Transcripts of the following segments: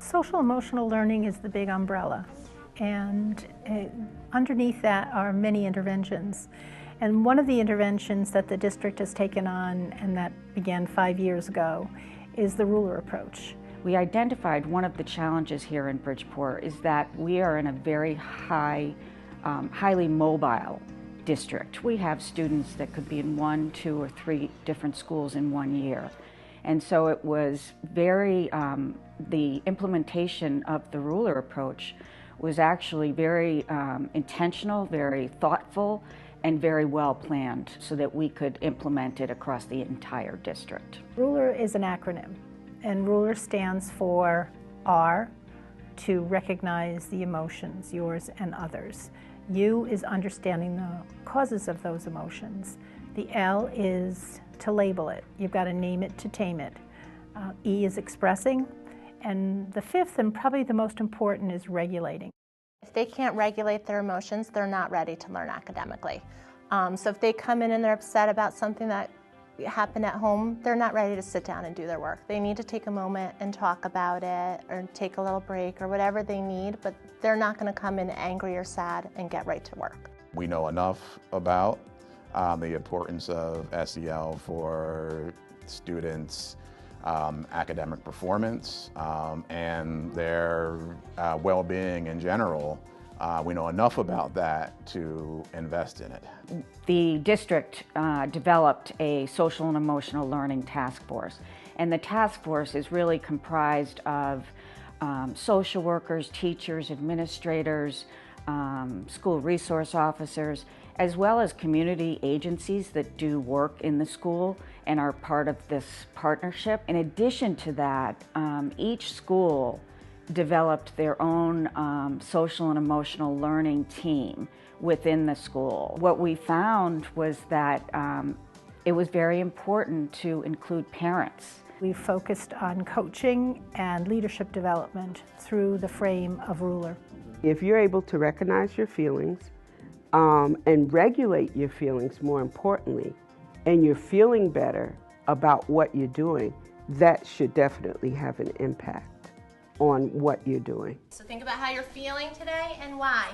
Social emotional learning is the big umbrella, and underneath that are many interventions. And one of the interventions that the district has taken on, and that began 5 years ago, is the ruler approach. We identified one of the challenges here in Bridgeport is that we are in a very highly mobile district. We have students that could be in 1, 2, or 3 different schools in 1 year. And so it was very, the implementation of the ruler approach was actually very intentional, very thoughtful, and very well planned so that we could implement it across the entire district. Ruler is an acronym, and ruler stands for R, to recognize the emotions, yours and others. U is understanding the causes of those emotions. The L is to label it. You've got to name it to tame it. E is expressing. And the fifth, and probably the most important, is regulating. If they can't regulate their emotions, they're not ready to learn academically. So if they come in and they're upset about something that happened at home, they're not ready to sit down and do their work. They need to take a moment and talk about it, or take a little break, or whatever they need, but they're not going to come in angry or sad and get right to work. We know enough about the importance of SEL for students' academic performance and their well-being in general. We know enough about that to invest in it. The district developed a social and emotional learning task force, and the task force is really comprised of social workers, teachers, administrators, school resource officers, as well as community agencies that do work in the school and are part of this partnership. In addition to that, each school developed their own social and emotional learning team within the school. What we found was that it was very important to include parents. We focused on coaching and leadership development through the frame of ruler. If you're able to recognize your feelings and regulate your feelings, more importantly, and you're feeling better about what you're doing, that should definitely have an impact on what you're doing. So think about how you're feeling today and why.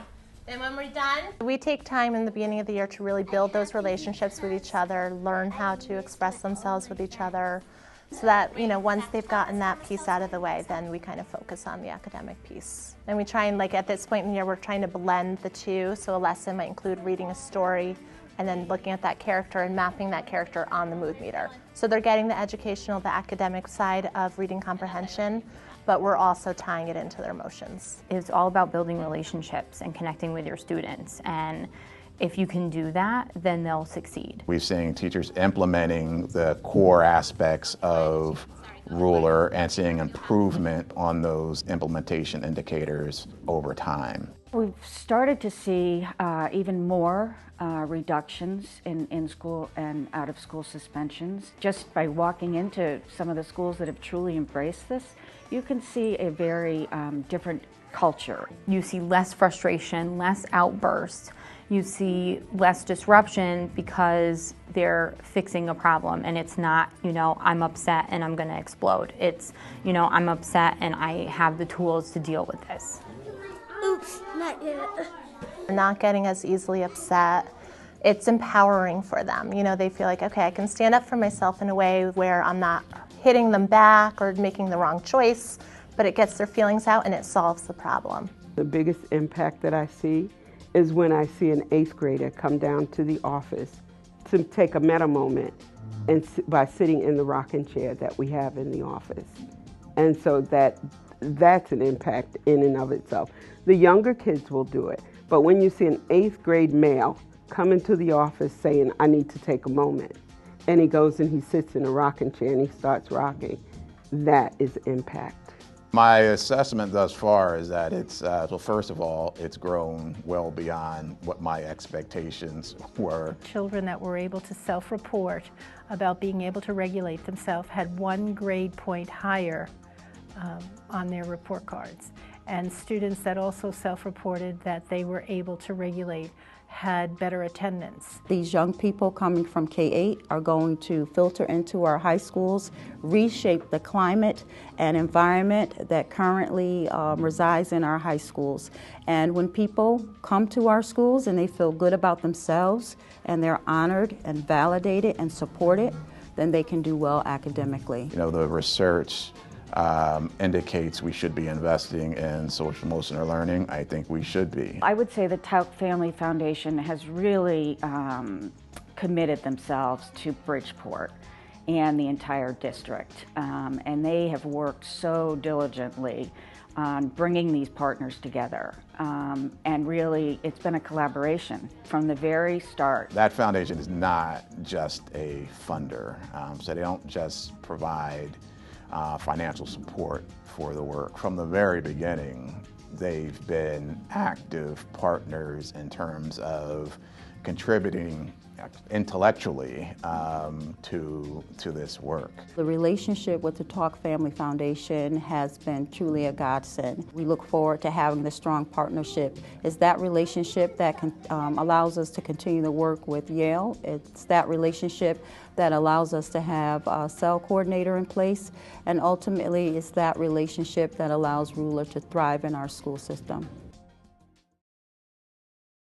Then when we're done, we take time in the beginning of the year to really build those relationships with each other, learn how to express themselves with each other, so that, you know, once they've gotten that piece out of the way, then we kind of focus on the academic piece. And we try and, like, at this point in the year, we're trying to blend the two. So a lesson might include reading a story and then looking at that character and mapping that character on the mood meter. So they're getting the educational, the academic side of reading comprehension, but we're also tying it into their emotions. It's all about building relationships and connecting with your students. And if you can do that, then they'll succeed. We've seen teachers implementing the core aspects of ruler and seeing improvement on those implementation indicators over time. We've started to see even more reductions in school and out of school suspensions. Just by walking into some of the schools that have truly embraced this, you can see a very different culture. You see less frustration, less outbursts. You see less disruption because they're fixing a problem, and it's not, you know, I'm upset and I'm going to explode. It's, you know, I'm upset and I have the tools to deal with this. Oops, not yet. Not getting as easily upset. It's empowering for them. You know, they feel like, okay, I can stand up for myself in a way where I'm not hitting them back or making the wrong choice, but it gets their feelings out and it solves the problem. The biggest impact that I see is when I see an 8th grader come down to the office to take a meta moment and by sitting in the rocking chair that we have in the office. And so that's an impact in and of itself. The younger kids will do it, but when you see an 8th grade male come into the office saying, I need to take a moment, and he goes and he sits in a rocking chair and he starts rocking, that is impact. My assessment thus far is that it's, well, first of all, it's grown well beyond what my expectations were. Children that were able to self-report about being able to regulate themselves had 1 grade point higher on their report cards. And students that also self-reported that they were able to regulate had better attendance. These young people coming from K-8 are going to filter into our high schools, reshape the climate and environment that currently resides in our high schools. And when people come to our schools and they feel good about themselves and they're honored and validated and supported, then they can do well academically. You know, the research indicates we should be investing in social emotional learning. I think we should be. I would say the Tauk Family Foundation has really committed themselves to Bridgeport and the entire district. And they have worked so diligently on bringing these partners together. And really, it's been a collaboration from the very start. That foundation is not just a funder, so they don't just provide financial support for the work. From the very beginning, they've been active partners in terms of contributing intellectually to this work. The relationship with the Tauk Family Foundation has been truly a godsend. We look forward to having this strong partnership. It's that relationship that allows us to continue to work with Yale. It's that relationship that allows us to have a cell coordinator in place, and ultimately it's that relationship that allows Ruler to thrive in our school system.